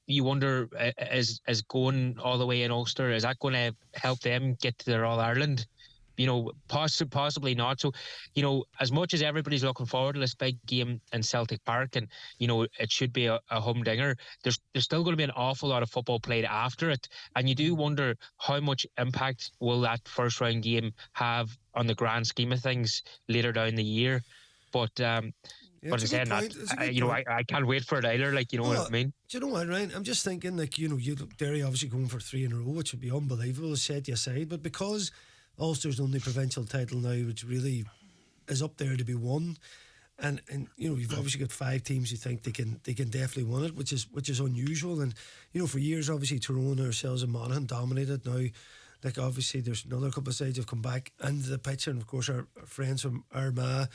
you wonder, is going all the way in Ulster, is that going to help them get to their All Ireland? You know, possibly not. So, you know, as much as everybody's looking forward to this big game in Celtic Park, and you know, it should be a humdinger, there's still going to be an awful lot of football played after it, and you do wonder how much impact will that first round game have on the grand scheme of things later down the year. But but as I said, I can't wait for it either. Like, you know what I mean? Do you know what, Ryan? I'm just thinking, like, you know, Derry obviously going for 3 in a row, which would be unbelievable, set you aside, but because Ulster's only provincial title now, which really is up there to be won, and you know, you've obviously got 5 teams who think they can definitely win it, which is unusual. And you know, for years obviously Tyrone, ourselves and Monaghan dominated. Now, like, obviously there's another couple of sides have come back into the picture, and of course our friends from Armagh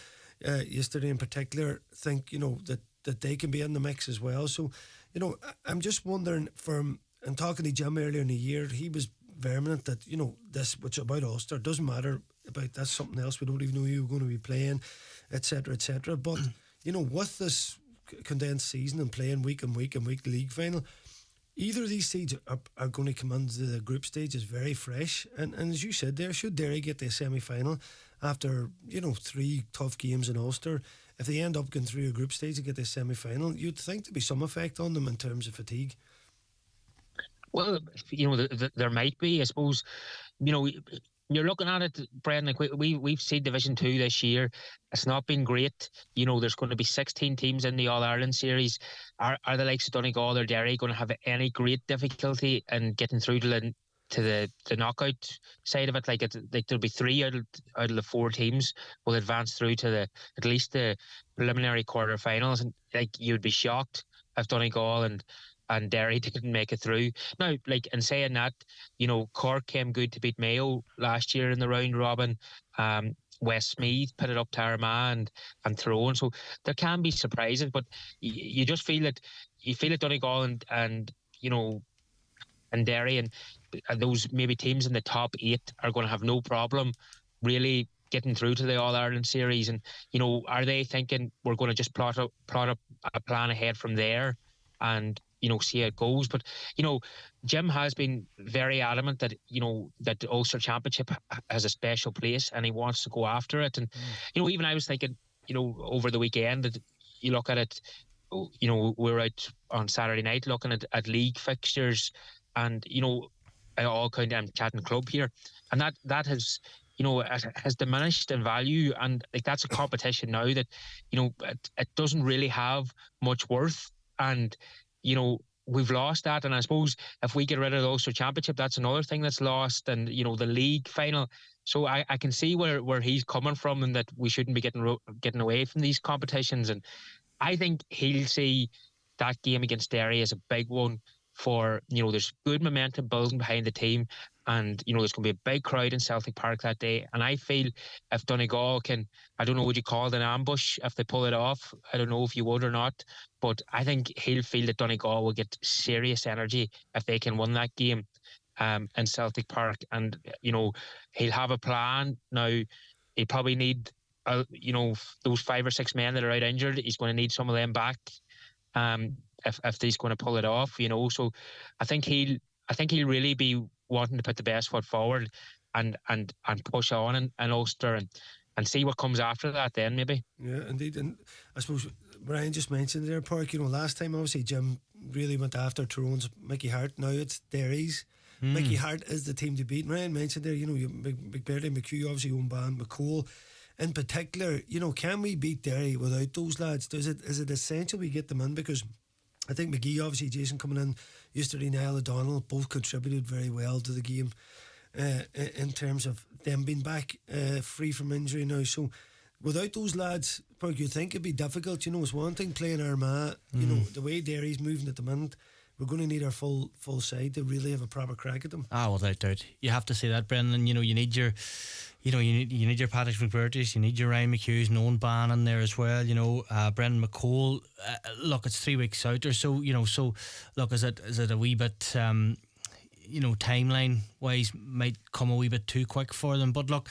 yesterday in particular think, you know, that they can be in the mix as well. So, you know, I'm just wondering, and talking to Jim earlier in the year, he was vehement that, you know, this, which about Ulster, doesn't matter about, that's something else, we don't even know who you're going to be playing, etc. But you know, with this condensed season and playing week and week league final, either of these seeds are going to come into the group stage as very fresh, and as you said there, should Derry get to a semi-final after, you know, 3 tough games in Ulster, if they end up going through a group stage to get to a semi-final, you'd think there'd be some effect on them in terms of fatigue. Well, you know, there might be, I suppose. You know, you're looking at it, Brendan, like we've seen Division 2 this year. It's not been great. You know, there's going to be 16 teams in the All-Ireland series. Are the likes of Donegal or Derry going to have any great difficulty in getting through to the knockout side of it? Like there'll be 3 out of the 4 teams will advance through to at least the preliminary quarterfinals. And like, you'd be shocked if Donegal and Derry didn't make it through. Now, like, in saying that, you know, Cork came good to beat Mayo last year in the round robin. Westmeath put it up to Armagh and Tyrone. So there can be surprises, but you just feel that Donegal and you know, and Derry and those maybe teams in the top 8 are going to have no problem really getting through to the All-Ireland series. And, you know, are they thinking we're going to just plot up a plan ahead from there and, you know, see how it goes? But, you know, Jim has been very adamant that, you know, that the Ulster Championship has a special place and he wants to go after it. And, you know, even I was thinking, you know, over the weekend, that you look at it, you know, we're out on Saturday night looking at league fixtures, and, you know, I'm chatting club here, and that has, has diminished in value, and like that's a competition now that it doesn't really have much worth, and we've lost that. And I suppose if we get rid of the Ulster Championship, that's another thing that's lost, and the league final. So I can see where he's coming from, and that we shouldn't be getting away from these competitions. And I think he'll see that game against Derry as a big one for, there's good momentum building behind the team, and there's going to be a big crowd in Celtic Park that day. And I feel if Donegal can, I don't know, would you call it an ambush if they pull it off? I don't know if you would or not, but I think he'll feel that Donegal will get serious energy if they can win that game in Celtic Park. And he'll have a plan. Now he'll probably need those 5 or 6 men that are out injured. He's going to need some of them back if he's going to pull it off. So I think he'll really be wanting to put the best foot forward and push on in Ulster and see what comes after that then, maybe. Yeah, indeed. And I suppose Brian just mentioned there, Park, last time obviously Jim really went after Tyrone's Mickey Hart. Now it's Derry's. Mickey Hart is the team to beat. Ryan mentioned there, you McBurney, McHugh, obviously Owen McCall. In particular, can we beat Derry without those lads? Is it essential we get them in? Because I think McGee, obviously Jason coming in yesterday, Niall O'Donnell, both contributed very well to the game in terms of them being back free from injury now. So without those lads, Park, you think it'd be difficult. It's one thing playing Armagh. The way Derry's moving at the minute, we're going to need our full side to really have a proper crack at them. Without doubt, you have to say that, Brendan. You need your, you need your Patrick McBurtis, you need your Ryan McHughes, and Owen Ban in there as well. Brendan McCole. Look, it's 3 weeks out or so. So look, is it a wee bit, timeline wise, might come a wee bit too quick for them. But look,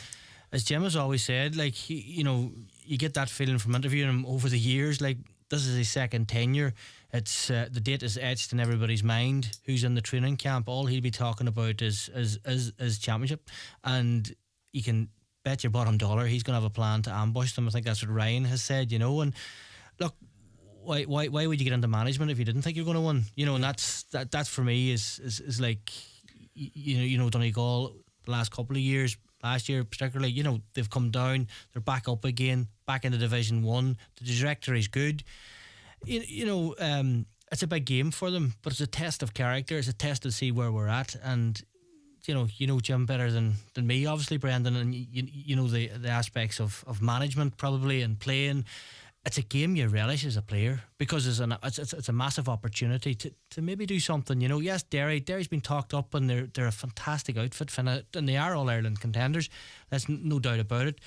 as Jim has always said, like you get that feeling from interviewing him over the years, like. This is his second tenure. It's the date is etched in everybody's mind. Who's in the training camp? All he'll be talking about is championship, and you can bet your bottom dollar he's going to have a plan to ambush them. I think that's what Ryan has said. And look, why would you get into management if you didn't think you're going to win? And that's for me is like Donegal the last couple of years. Last year particularly, they've come down, they're back up again, back into Division 1. The trajectory is good. It's a big game for them, but it's a test of character. It's a test to see where we're at. And you know Jim better than me, obviously, Brendan, and you know the aspects of management probably and playing. It's a game you relish as a player because it's a massive opportunity to maybe do something. Yes, Derry's been talked up, and they're a fantastic outfit, and they are All-Ireland contenders. There's no doubt about it.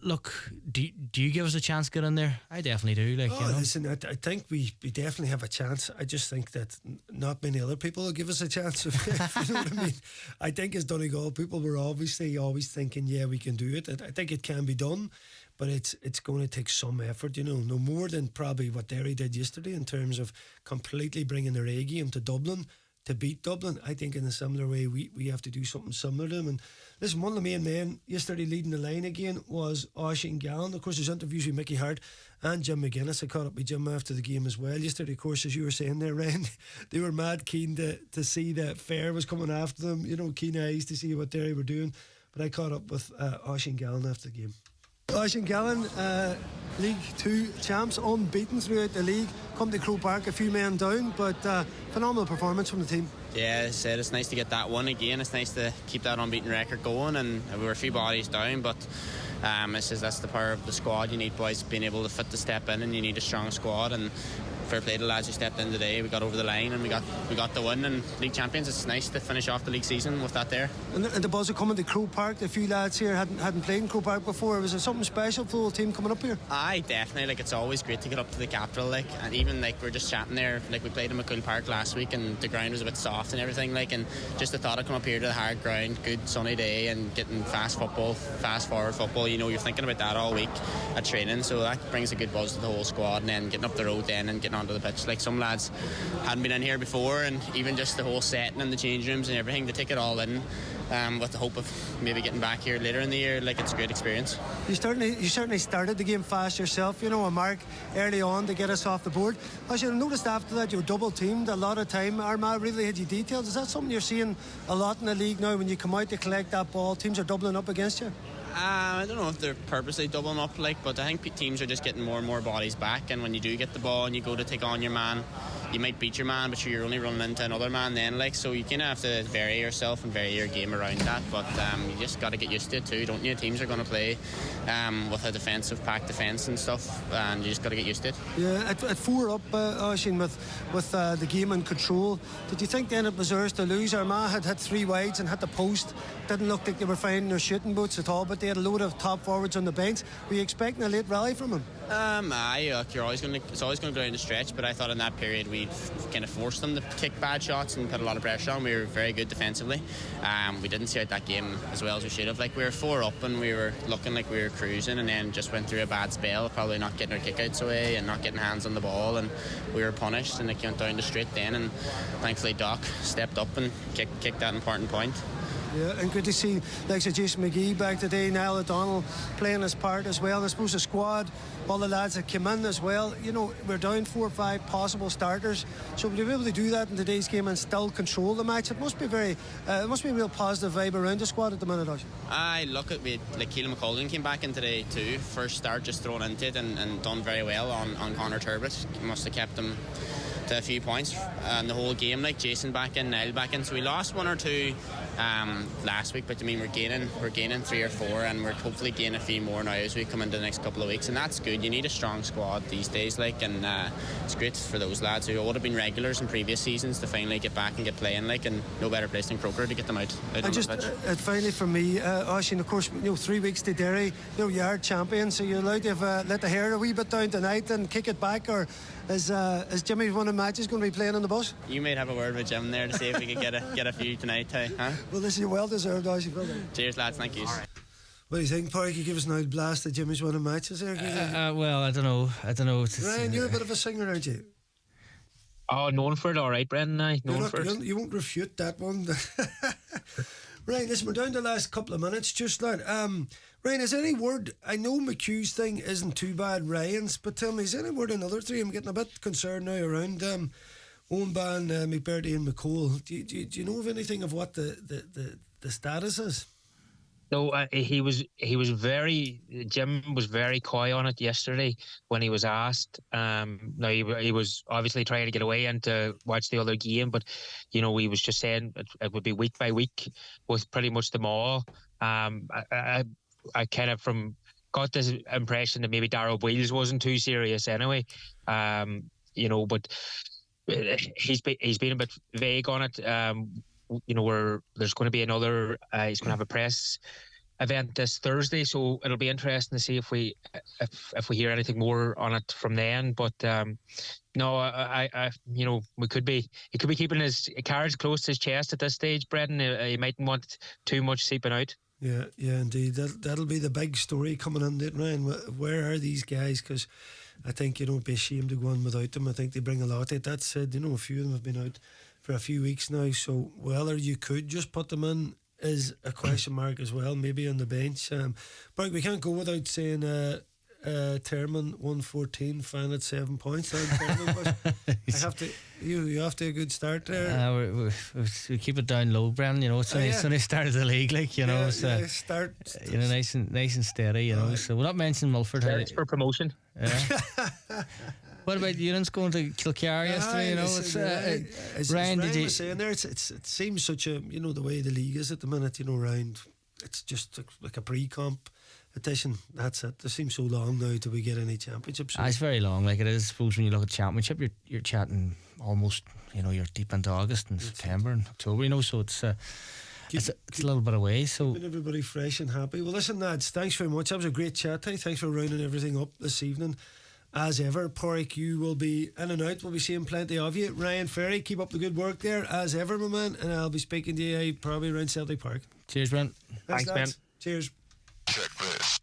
Look, do you give us a chance to get in there? I definitely do. Listen, I think we definitely have a chance. I just think that not many other people will give us a chance. If you know what I mean. I think as Donegal people, we're obviously always thinking, yeah, we can do it. I think it can be done. But it's going to take some effort, no more than probably what Derry did yesterday in terms of completely bringing their A game to Dublin to beat Dublin. I think in a similar way we have to do something similar to them. And listen, one of the main men yesterday leading the line again was Oisín Gallen. Of course, there's interviews with Mickey Hart and Jim McGuinness. I caught up with Jim after the game as well yesterday. Of course, as you were saying there, Ryan, they were mad keen to see that Fair was coming after them, keen eyes to see what Derry were doing. But I caught up with Oisín Gallen after the game. Oisín Gallen, League 2 champs, unbeaten throughout the league. Come to Croke Park, a few men down, but phenomenal performance from the team. Yeah, as I said, it's nice to get that one again. It's nice to keep that unbeaten record going, and we were a few bodies down, but it's just, that's the power of the squad. You need boys being able to fit to step in, and you need a strong squad. And fair play to the lads who stepped in today. We got over the line and we got the win, and league champions. It's nice to finish off the league season with that there. And the buzz of coming to Croke Park, a few lads here hadn't played in Croke Park before. Was there something special for the whole team coming up here? Aye, definitely. It's always great to get up to the capital, and even we're just chatting there. We played in McCool Park last week, and the ground was a bit soft and everything. And just the thought of coming up here to the hard ground, good sunny day, and getting fast forward football. You're thinking about that all week at training, so that brings a good buzz to the whole squad. And then getting up the road then and getting onto the pitch. Some lads hadn't been in here before, and even just the whole setting and the change rooms and everything, to take it all in, with the hope of maybe getting back here later in the year. Like, it's a great experience. You certainly started the game fast yourself, you know, a mark early on to get us off the board. As you noticed after that, you were double teamed a lot of time. Armagh really had you detailed. Is that something you're seeing a lot in the league now when you come out to collect that ball? Teams are doubling up against you? I don't know if they're purposely doubling up, but I think teams are just getting more and more bodies back, and when you do get the ball and you go to take on your man, you might beat your man, but you're only running into another man then, so you kind of have to vary yourself and vary your game around that, but you just got to get used to it too, don't you? Teams are going to play with a defensive pack defence and stuff, and you just got to get used to it. Yeah, at 4 up, Oisín, with the game in control, did you think then it was ours to lose? Armagh had 3 wides and had the post. Didn't look like they were finding their shooting boots at all, but they had a load of top forwards on the bench. Were you expecting a late rally from them? It's always going to go down the stretch, but I thought in that period we kind of forced them to kick bad shots and put a lot of pressure on. We were very good defensively. We didn't see out that game as well as we should have. We were 4 up and we were looking like we were cruising, and then just went through a bad spell, probably not getting our kickouts away and not getting hands on the ball, and we were punished, and it went down the straight then, and thankfully Doc stepped up and kicked that important point. Yeah, and good to see like Jason McGee back today, Niall O'Donnell playing his part as well. I suppose the squad, all the lads that came in as well, you know, we're down 4 or 5 possible starters, so to be able to do that in today's game and still control the match, it must be a real positive vibe around the squad at the minute. I look at Keelan McColgan came back in today too, first start, just thrown into it and done very well on Connor Turbot. Must have kept him to a few points and the whole game, Jason back in, Niall back in, so we lost 1 or 2 last week, but I mean we're gaining 3 or 4, and we're hopefully gaining a few more now as we come into the next couple of weeks, and that's good. You need a strong squad these days, and it's great for those lads who would have been regulars in previous seasons to finally get back and get playing, and no better place than Croker to get them out on the pitch. Finally for me, Oisín, of course, 3 weeks to Derry, you are champion, so you're allowed to have let the hair a wee bit down tonight and kick it back, or is Jimmy one of the matches going to be playing on the bus? You might have a word with Jim there to see if we can get a few tonight, huh? Well, this is well deserved, Oisín. Well done. Cheers, lads. Thank you. Right. What do you think, Park? You give us an out blast that Jimmy's winning matches there? Well, I don't know. Ryan, you're a bit of a singer, aren't you? Oh, known for it, all right, Brendan. You won't refute that one. Right, listen, we're down to the last couple of minutes. Just that. Ryan, is there any word? I know McHugh's thing isn't too bad, Ryan's, but tell me, is there any word on the other 3? I'm getting a bit concerned now around Owenban, McBurdy, and McCole. Do you know of anything of what the status is? No, Jim was very coy on it yesterday when he was asked. Now he was obviously trying to get away and to watch the other game, but he was just saying it would be week by week with pretty much them all. I kind of got this impression that maybe Darrell Wheels wasn't too serious anyway. But he's been a bit vague on it. Where there's going to be another. He's going to have a press event this Thursday, so it'll be interesting to see if we hear anything more on it from then. But he could be keeping his cards close to his chest at this stage, Brendan. He mightn't want too much seeping out. Yeah, indeed. That'll be the big story coming in, Ryan. Where are these guys? Because I think it'd be a shame to go on without them. I think they bring a lot. That said, a few of them have been out for a few weeks now, so whether you could just put them in is a question mark as well, maybe on the bench. But we can't go without saying Termon 114, fan at 7 points. You have to a good start there. We keep it down low, Brendan. It's only started the league, start. Nice and steady. So we'll not mention Mulford. It's for promotion. Yeah. What about Ewan's going to Kilcar yesterday? Ryan was saying there, it seems such a the way the league is at the minute. Round it's just like a pre-comp edition. That's it. It seems so long now till we get any championships. It's very long. It is. I suppose when you look at championship, you're chatting almost. You're deep into August and September and October. So it's a little bit away. So keeping everybody fresh and happy. Well, listen, lads, thanks very much. That was a great chat. Thanks for rounding everything up this evening. As ever, Porrick, you will be in and out. We'll be seeing plenty of you. Ryan Ferry, keep up the good work there, as ever, my man. And I'll be speaking to you probably around Celtic Park. Cheers, Brent. Thanks, Ben. Cheers. Check this.